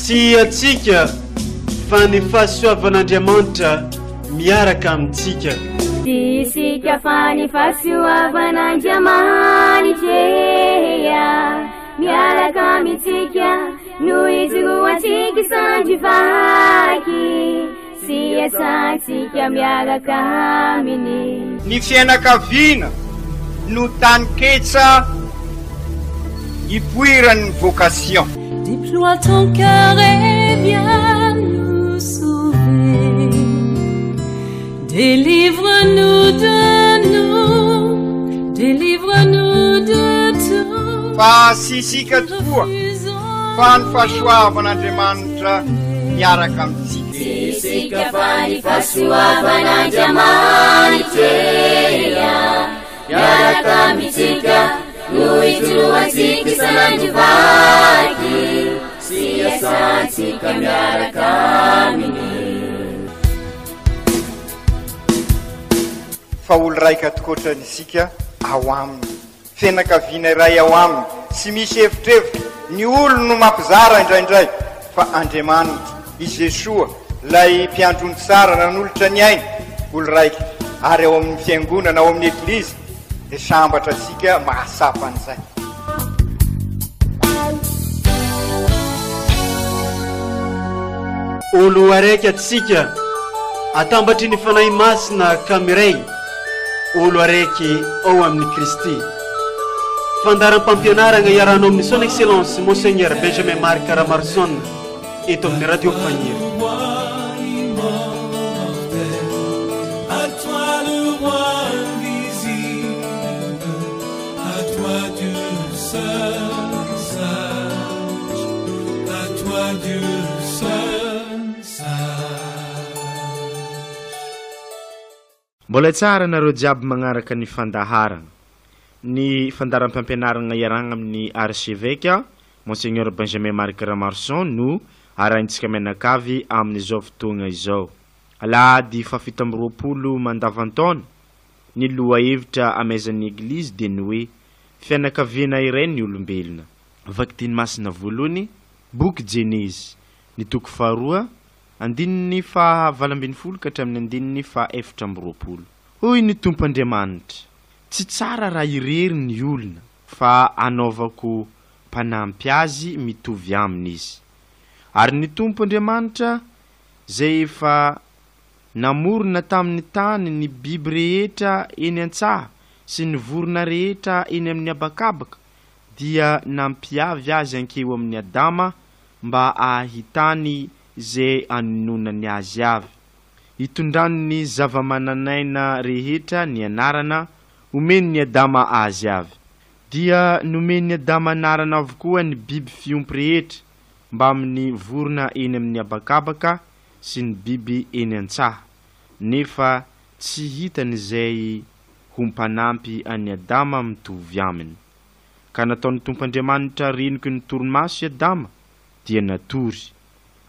Tiatsika fa ny fahasoavan'Andriamanitra miaraka amintsika. Tisika fa ny fahasoavan'Andriamanitra miaraka amintsika noho izoantsika sandrivaky sy asantsika miaraka aminy. Ny fianakaviana no tany ketsa ipoiran'ny vocation. Déploie ton cœur et viens nous sauver. Délivre-nous de nous, délivre-nous de tout. Fa sisika tokoa fa ny fahasoavan'Andriamanitra miaraka amintsika. Sisika fa ny fahasoavan'Andriamanitra miaraka amintsika noho izoantsika sandrivaky sy asantsika miaraka aminy. Fa olo raika atokotran'isika ao aminy, fianakaviana iray ao aminy, sy misy hevitrevitra ny olo no mampizara indraindray fa Andriamanitra i Jesoa lay mpiandrony tsara nanolotra ny aina olo raika ary ao amin'ny fiangonana ao amin'ny eglizy dia sambatra atsika mahasapa an'izay. Olo araiky atsika atambatry ny fanahy masina kamiray, olo araiky ao amin'ny Kristy. Fandaram-pampianarana iaranao amin'ny son excellence Monseigneur Benjamin Marc Caramarson eto amin'ny radio Fanira. Mbola tsara nareo jiaby magnaraka ny fandaharana. Ny fandaram-pampianarana iaragna amin'ny archevêque Monseigneur Benjamin Marc Caramarson no arahintsika menakavy amin'izao fotoagna izao. Alahady fafito amby roapolo mandavantaona ny loha hevitra amezan'ny eglizy dia ny hoe fianakaviana iray ny olombelona. Vakitiny masina voalohany boky Genèse ny toko faharoa andininy fa 8 ka hatramin'ny andininy fa 7. Hoy ny Tompoandriamanitra, tsy tsara raha irery ny olona fa anaovako mpanampy azy mitovy aminy izy. Ary ny Tompoandriamanitra zay efa namorona tamin'ny tany ny biby rehetra eny an-tsaha sy ny vorona rehetra eny amin'ny abakabaka dia nampiavy azy ankeo amin'ny Adama mba ahitany zay anononany azy avy. Itondrany ny zava-mananaina rehetra ny anarana omeny ny Adama azy avy. Dia nomeny ny Adama anarana avokoa ny biby fiompy rehetra mba amin'ny vorona eny amin'ny abakabaka sy ny biby eny an-tsaha. Nefa tsy hitany zay humpanampy any Adama mitovy aminy. Ka nataon'ny Tompoandriamanitra reniky ny torimaso i Adama dia natory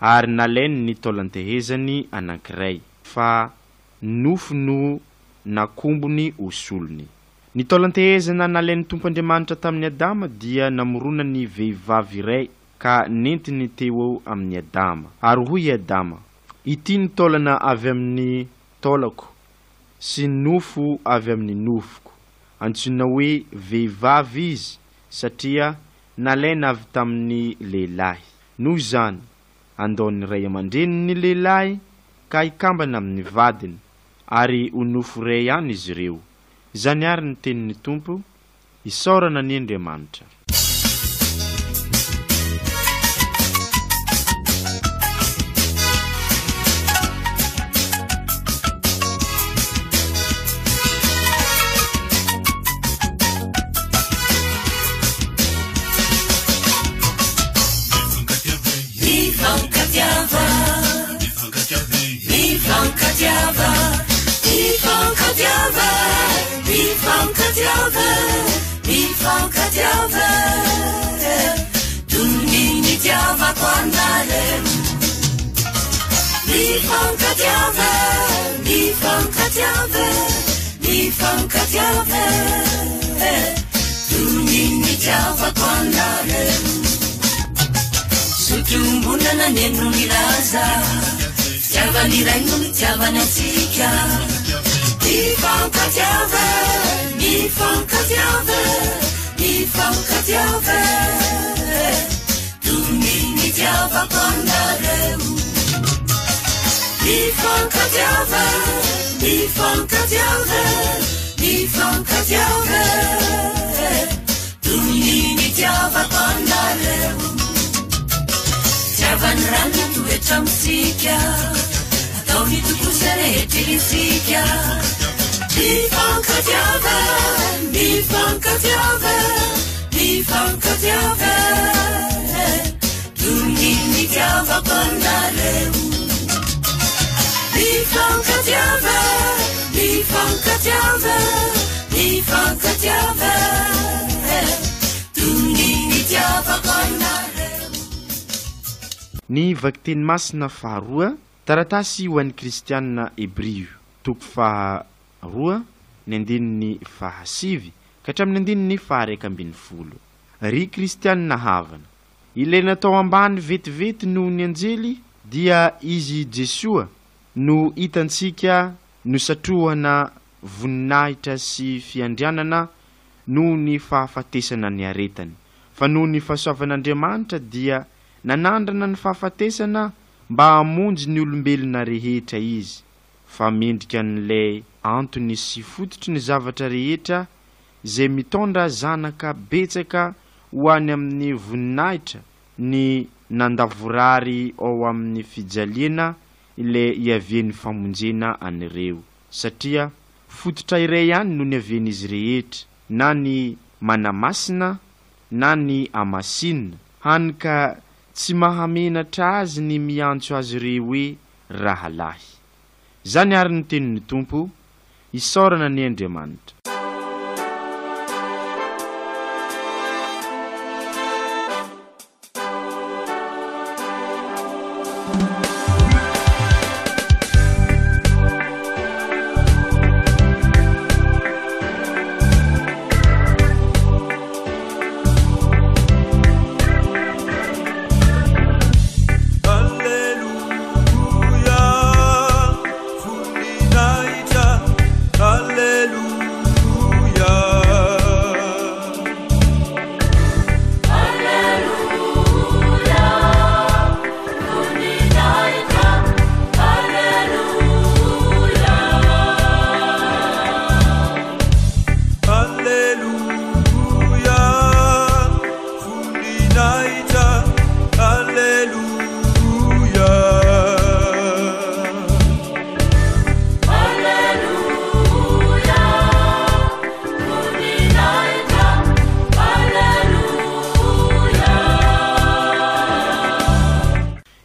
ary nalainy ny taolantehezany anankiray fa nofo no nakombony osolony. Ny taolantehezana nalainy Tompoandriamanitra tamin'ny Adama dia namorona ny vehivavy iray ka nentiny teo amin'ny Adama. Ary hoy Adama, ity ny taolana avy amin'ny taolako sy nofo avy amin'ny nofoko. Antsoina hoe vehivavy izy satria nalaina avy tamin'ny lehilahy. Noho izany andaony ray aman-dreny ny lehilahy ka ikambana amin'ny vadiny ary ho nofo ray ihany izy ireo. Izany ary ny tenin'ny Tompo, isaorana ny Andriamanitra. Sutumbuna fiainana neno milaza fitiavany ray no mitiavana atsika mifankatiava mifankatiava mifankatiava tony mitiavako aminareo mifankatiava mifankatiava mifankatiava tony mitiavako aminareo tiavany rano toetra misika atao mitokosa rehetra isika mifankatiava mifankatiava mifankatiava tony mitiavako aminareo mifankatiava mifankatiava mifankatiava tony mitiavako aminareo. Ny vaky teny masina faharoa taratasy ho an'ny kristianina Hebrio toko faharoa ny andininy fahasivy ka hatramin'ny andininy faharaiky ambin'ny folo. Ry kristianina havana ilay natao ambany vetivety noho ny anjely dia izy Jesoa no hitantsika no satrohana voninahitra sy fiandrianana noho ny fahafatesana ny aretany, fa noho ny fahasoavan'Andriamanitra dia nanandrana ny fahafatesana mba hamonjy ny olombelona rehetra izy, fa mendrika n'ilay antony sy fototry ny zavatra rehetra izay mitondra zanaka betsaka ho any amin'ny voninahitra ny nandavorary ao amin'ny fijaliana ilay iavian'ny famonjena an'ireo, satria fototra iray ihany no ny avian'izy rehetra, na ny manamasina na ny amasinina, hany ka tsy mahamenatra azy ny miantso azy ireo hoe rahalahy. Zany ary ny tenin'ny Tompo, isaorana ny Andriamanitra.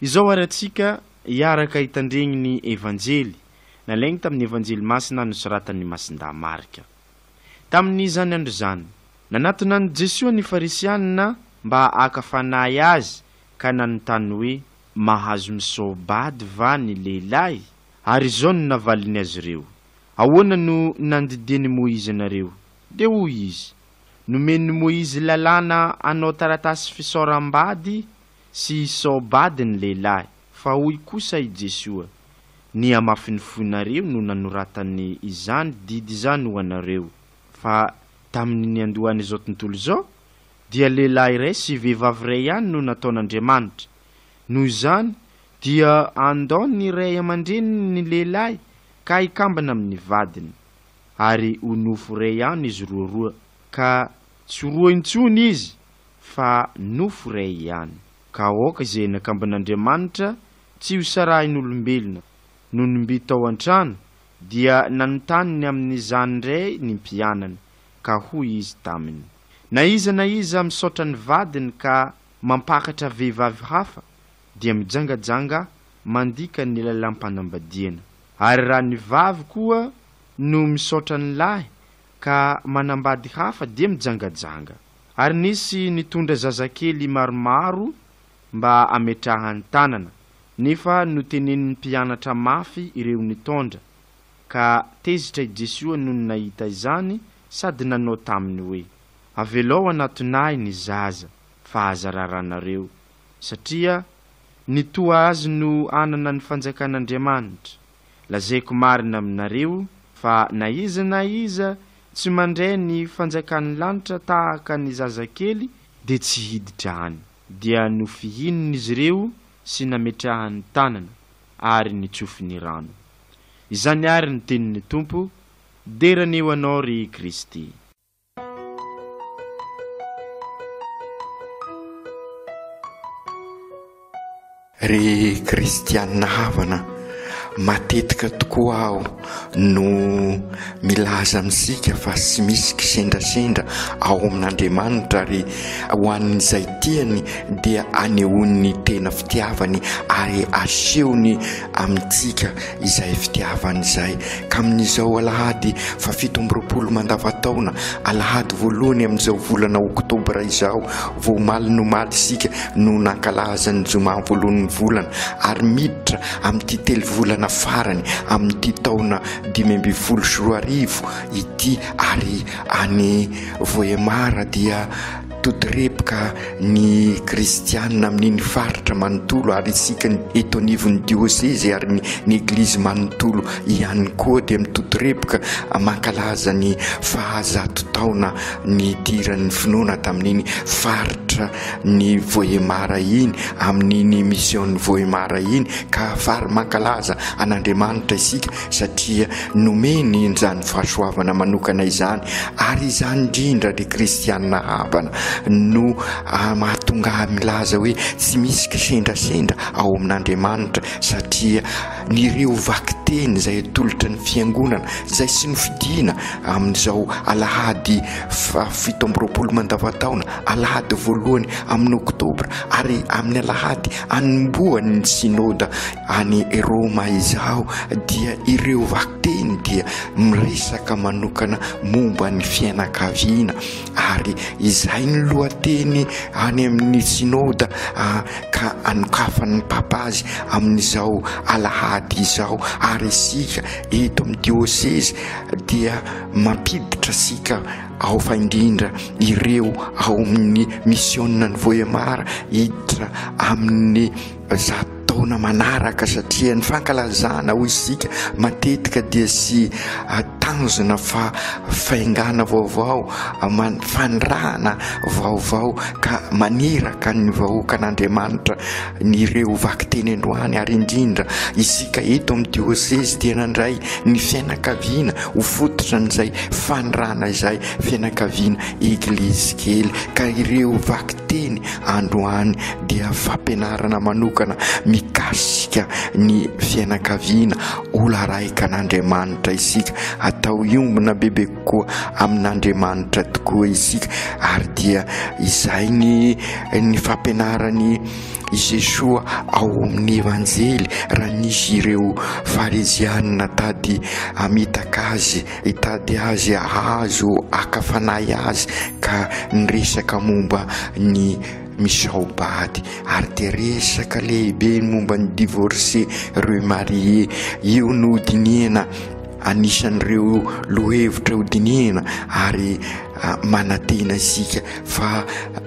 Izao aratsika iaraka hitandregny ny evanjely nalaigny tamin'ny evanjely masina nosoratan'ny Masindahy Marika. Tamin'ny zany andro zany nanatona ny Jesoa ny farisianina mba akafanahy azy ka nanontany hoe mahazo misobady va ny lehilahy? Ary izao no navaliny azy ireo. Ahoana no nandidiny Moizy anareo? De hoy izy, nomeny Moizy lalàna anao taratasy fisoram-bady sy sobady ny lehilahy, fa hoy kosa i Jesoa, ny amafiny fonareo no nanoratany izany didy izany ho anareo. Fa tamin'ny andohany izao tontolo izao dia lehilahy iray sy vehivavy iray ihany no nataon'Andriamanitra. Noho izany dia andao ny ray aman-dreny ny lehilahy ka hikambana amin'ny vadiny, ary ho nofo iray ihany izy roaroa, ka tsy roa intsony izy fa nofo iray ihany. Ka aoka izay nakamban'Andriamanitra tsy ho sarahin'olombelona. No nimby tao an-trano dia nanontany amin'ny zanindray ny mpianany, ka hoy izy taminy, na iza misaotra ny vadiny ka mampakatra vehivavy hafa dia mijangajanga mandika ny lalam-panambadiana. Ary raha ny vavy koa no misaotra ny lahy ka manambady hafa dia mijangajanga. Ary nisy nitondra zazakely maromaro mba ametrahany tanana, nefa notenenin'ny mpianatra mafy ireo nitondra, ka tezitra i Jesoa no nahita izany sady nanao taminy hoe, avelao anatonay ny zaza fa aza raranareo, satria ny toa azy no anana ny fanjakan'Andriamanitra. Lazaiko marina aminareo fa na iza tsy mandray ny fanjakan'ny lanitra tahaka ny zazakely dia tsy hiditra any, dia nofihininy izy ireo sy nametrahan'ny tanana ary nitsofiny rano. Izany ary ny tenin'ny Tompo, deraneo anao ry Kristy. Ry kristianina havana, matetika tokoa aho no milaza amintsika fa tsy misy kisendrasendra ao amin'Andriamanitra ary ho an'izay tiany dia anehoany tena fitiavany ary asehony amintsika izay fitiavany izay. Ka amin'izao alahady fa 17 mandavataona, alahady voalohany amin'izao volana oktobra izao, vao omaly nomaly isika no nankalaza ny zoma voalohan'ny volana ary miditra amin'ity telo volana farany amin'ity taona 2024 ity. Ary any Voemara dia totorepaka ny kristianina amin'iny faritra manontolo ary isika eto anivon'ny dioseze ary ny eglizy manontolo ihany koa dia mitotorepaka mankalaza ny 100 taona ny diran'ny finoana tamin'iny faritra ny Voemara iny, amin'iny mision'ny Voemara iny. Ka fary mankalaza an'Andriamanitra isika satria nomeny izany fahasoavana manokana izany. Ary izany indrindra ry kristianina havana no mahatonga milaza hoe tsy misy kisendrasendra ao amin'Andriamanitra satria nireo vakiteny izay tolotra ny fiangonana izay sy nofidiana amin'izao alahady 17 mandavataona, alahady voalohany amin'ny oktobra ary amin'ny alahady anomboany ny sinôda any Roma izao, dia ireo vakiteny dia miresaka manokana momba ny fianakaviana. Ary izay ny lohateny any amin'ny sinôda ka anokafan'ny papazy amin'izao alahady izao. Ary isika eto amin'ny dioseze dia mampiditra sika ao faindrindra ireo ao amin'ny misionna ny Voemara hiditra amin'ny taona manaraka satria ny fankalazana ho isika matetika dia sy tanjona fa faingana vaovao, fanirahana vaovao ka maniraka ny vahoakan'Andriamanitra nireo vakiteny androany. Ary indrindra isika eto amin'ny dioseze dia nandray ny fianakaviana ho fototra n'izay fanirahana izay fianakaviana eglizy kely. Ka ireo vakiteny androany dia fampianarana manokana mikasika ny fianakaviana ola raika an'Andriamanitra isika, atao iombona bebe koa amin'Andriamanitra tokoa isika. Ary dia izay ny fampianarany Jesoa ao amin'ny evanjely raha nisy ireo farizianina tady amitaka azy, hitady azy ahazo akafanay azy ka niresaka momba ny misaobady. Ary dia resaka lehibe momba ny divorcé reo marié. Io no dinihana anisan'ireo lohevitra hodinihana ary manatena isika fa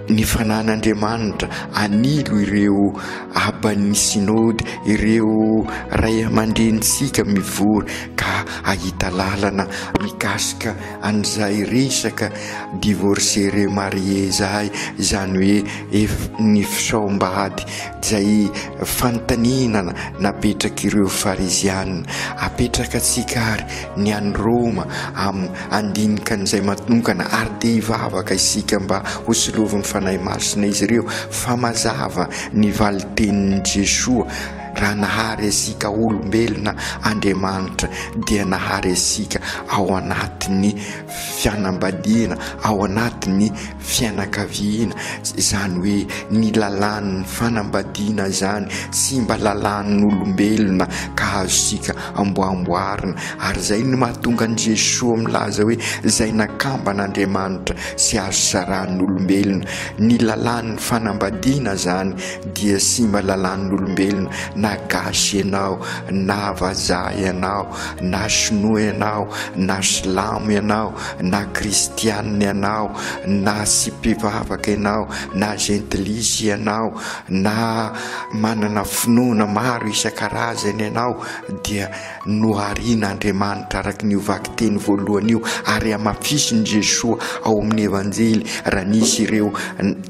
ny fanan'Andriamanitra anilo ireo aban'ny sinody, ireo ray aman-drenitsika mivory ka ahita lalana mikasika an'izay resaka divorcé reo marié zay, izany hoe ny fisaombady izay fanontaniana napetraka ireo farizianina. Apetraka atsika ary ny any Roma andinika an'izay manokana ary dia hivavaka isika mba hosolovin'ny fanahy masina izy ireo fa mazava ny valitenin'i Jesoa. Raha nahary asika olombelona Andriamanitra dia nahary asika ao anatin'ny fianambadiana, ao anatin'ny fianakaviana. Izany hoe ny lalan'ny fanambadiana zany sy mba lalan'ny olombelona ka azosika amboamboarina. Ary zay no mahatonga an' Jesoa milaza hoe zay nakamban'Andriamanitra sy azo saran'ny olombelona. Ny lalan'ny fanambadiana zany dia sy mba lalan'ny olombelona, na gasy ianao, na vazaha ianao, na sinoa ianao, na silamo ianao, na kristianina ianao na sy mpivavaka ianao na gentlisy ianao na manana finoana maro isan-karazany ianao dia noharian'Andriamanitra araka n'io vaky teny voalohany io ary amafisiny Jesoa ao amin'ny evanjely raha nisy ireo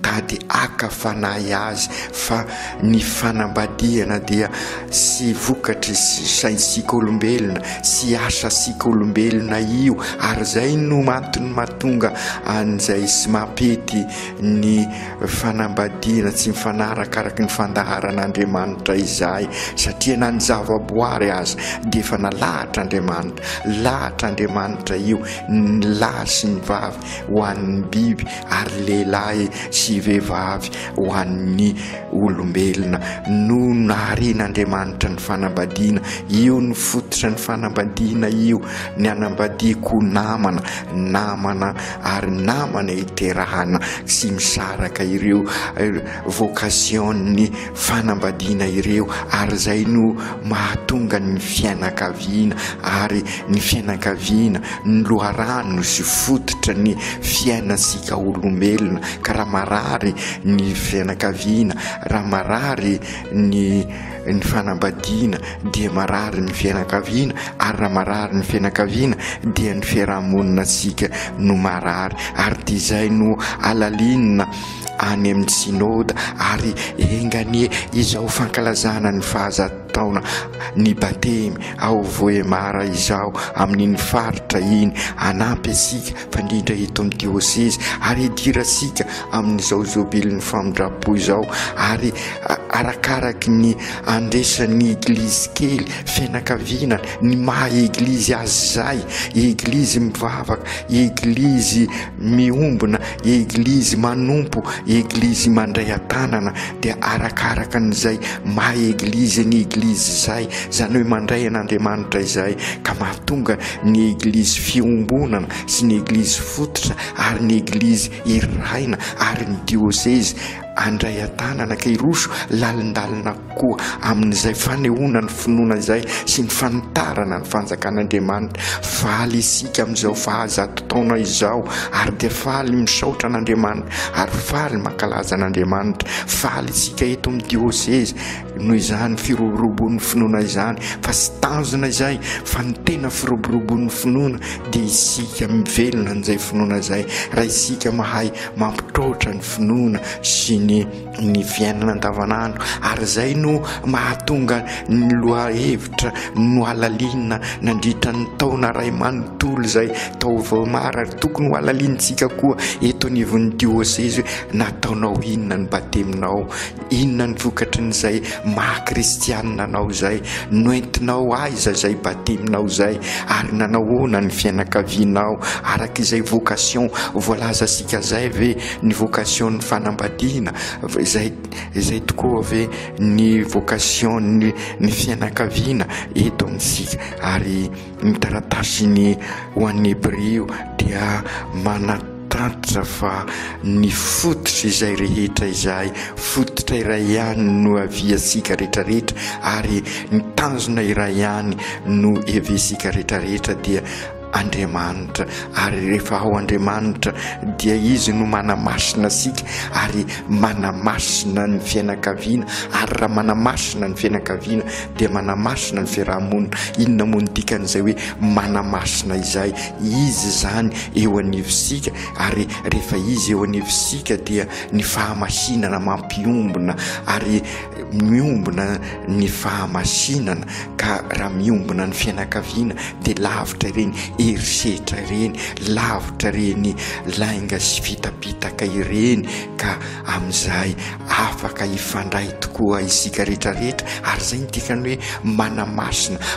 tady aka fanahy azy fa ny fanambadiana dia sy vokatry saintsika olombelona sy asasika olombelona io ary zay no matony mahatonga an'izay sy mapety ny fanambadiana tsy mifanaraka araka ny fandaharan'Andriamanitra izay satria na ny zavaboary azy dia efa nalahatra Andriamanitra io ny lahy sy ny vavy ho an'ny biby ary lehilahy sy vehivavy ho an'ny olombelona no naharian'Andriamanitra ny fanambadiana io ny fototra ny fanambadiana io ny anambadiako namana ary namana iterahana sy misaraka ireo vocation'ny fanambadiana ireo ary zay no mahatonga ny fianakaviana ary ny fianakaviana ny loharano sy fototra ny fiainasika olombelona ka raha marary ny fianakaviana raha marary ny fanambadiana dia marary ny fianakaviana ary raha marary ny fianakaviana dia ny fiarahamonina sika no marary ary dia izay no alalinina any amin'ny synôda ary enganie izao fankalazana ny fahazataona ny batemy ao Voemara izao amin'iny faritra iny anampy asika fandrindra eto amin'ny diocese ary idirasika amin'izao zobilin'ny famindrapo izao ary arakaraky ny andesan'ny eglizy kely fianakaviana ny maha eglizy azy zay eglizy mivavaka eglizy miombona eglizy manompo eglizy mandray atanana dia arakaraka n'izay maha eglizy ny eglizy zay zany hoe mandray an'Andriamanitra izay ka mahatonga ny eglizy fiombonana sy ny eglizy fototra ary ny eglizy iraina ary ny diocese andray atanana ka iroso lalindalina koa amin'izay fanehoana ny finoana izay sy ny fanitarana ny fanjakan'Andriamanitra faly isika amin'izao fahazato taona izao ary dia faly misaotra an'Andriamanitra ary faly mankalaza an'Andriamanitra faly isika eto amin'ny diocese noho izany firoboroboan'ny finoana izany fa sy tanjona izay fa ny tena firoboroboan'ny finoana dia isika mivelona n'izay finoana izay raha isika mahay mampitrotra ny finoana sy ny fiainana andavanandro ary zay no mahatonga ny loha hevitra no alalinina nandritra ny taona ray manontolo zay tao Voemara ary tokony ho alalinintsika koa eto anivon'ny diocese nataonao inona ny bateminao inona ny vokatrin'izay maha kristianina anao zay noentinao aiza zay bateminao zay ary nanahoana ny fianakavianao araka izay vocation voalaza sika zay ve ny vocation ny fanambadiana izay tokoa ve ny vocation ny fianakaviana eto amintsika ary ny taratasiny ho an'ny Hebreo dia manatantatra fa ny fototra izay rehetra izay fototra iray ihany no aviasika rehetrarehetra ary ny tanjona iray ihany no eviasika rehetrarehetra dia Andriamanitra ary rehefa ao Andriamanitra dia izy no manamasina sika ary manamasina ny fianakaviana ary raha manamasina ny fianakaviana dia manamasina ny fiarahamonina inona moa ny dikan'izay hoe manamasina izay izy zany eo anivosika ary rehefa izy eo anivosika dia ny fahamasinana mampiombona ary miombona ny fahamasinana ka raha miombona ny fianakaviana dia lavitra ireny erisetra ireny lavitra ireny lainga sy vitapitaka ireny ka amin'izay afaka ifandray tokoa isika rehetrarehetra ary zay ny dikany hoe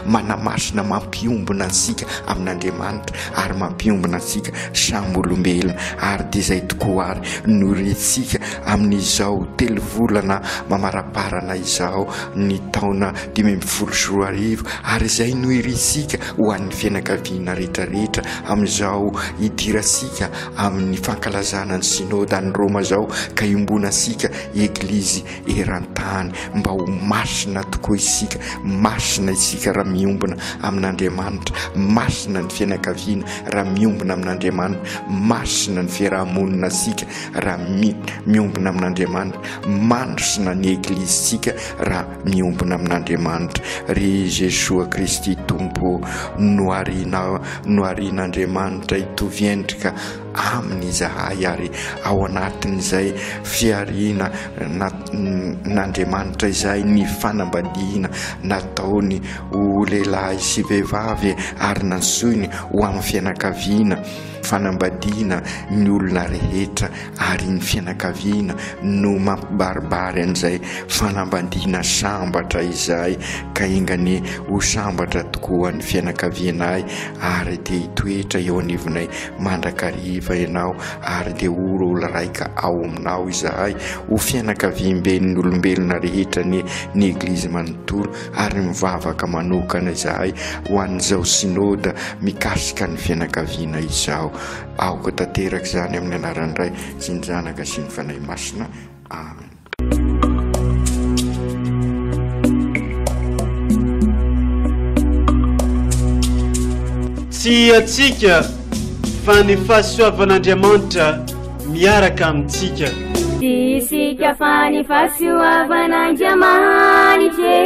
manamasina mampiombona ansika amin'Andriamanitra ary mampiombona ansika samy olombelona ary dia zay tokoa ary norentsika amin'izao 3 volana mamaraparana izao ny taona 2024 ary zay no irisika ho an'ny fianakaviana rehetrarehetra amin'izao idirasika amin'ny fankalazana ny synôda ny Roma zao ka imbonasika eglizy eran-tany mba ho masina tokoa isika, masina isika raha miombona amin'Andriamanitra, masina ny fianakaviana raha miombona amin'Andriamanitra, masina ny fiarahamonina asika raha miombona amin'Andriamanitra, mandrosina ny eglizysika raha miombona amin'Andriamanitra. Ry Jesoa Kristy Tompo noarin'Andriamanitra hitovy endrika amin'izahay ary ao anatin'izay fiarina n'Andriamanitra izay ny fanambadiana nataony ho lehilahy sy vehivavy ary nansoiny ho amin'ny fianakaviana, fanambadiana ny olona rehetra ary ny fianakaviana no mampibaribary an'izay fanambadiana sambatra izay ka ingany ho sambatra tokoa ny fianakavianay ary dia hitoetra eo anivonay mandrakariva ianao ary dia olo raika ao aminao izahay ho fianakaviam-ben'ny olombelona rehetra ny eglizy manontolo ary mivavaka manokana izahay ho an'izao synôda mikasika ny fianakaviana izao. Aoko tanteraka izany amin'ny anaran'ny Ray sy ny Zanaka sy ny Fanahy Masina. Amen. Tsy atsika fa ny fahasoavan'Andriamanitra miaraka amintsika. Isika fa ny fahasoavan'Andriamanitra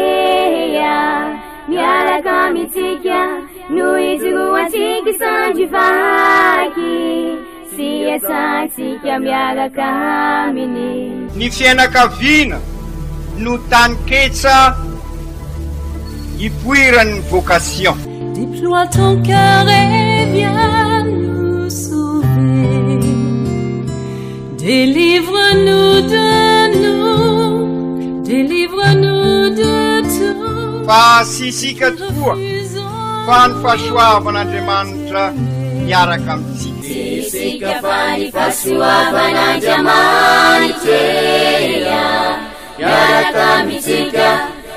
miaraka amintsika no izoatsika sandrivaky sy asantsika miaraka aminy. Ny fianakaviana no taniketsa ipoiran'ny vocation. Déploie ton cœur et viens nous sauver. Délivre-nous de nous, délivre-nous de tout. Fa sisika tokoa fa ny fahasoavan'Andriamanitra miaraka amintsika. Sisika fa ny fahasoavan'Andriamanitra miaraka amintsika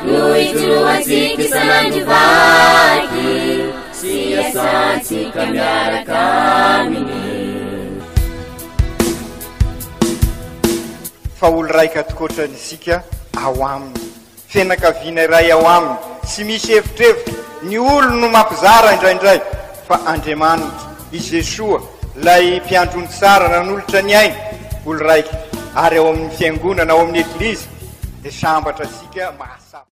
no itroatsika sanandrivaky sy asantsika miaraka aminy. Fa olo raika atokotran'isika ao aminy, fianakaviana iray ao aminy, sy misy hevitrevitra ny olo no mampizara indraindray fa Andriamanitra i Jesoa lay mpiandrony tsara nanolotra ny aina olo raika ary ao amin'ny fiangonana ao amin'ny eglizy dia sambatra asika mahasapa.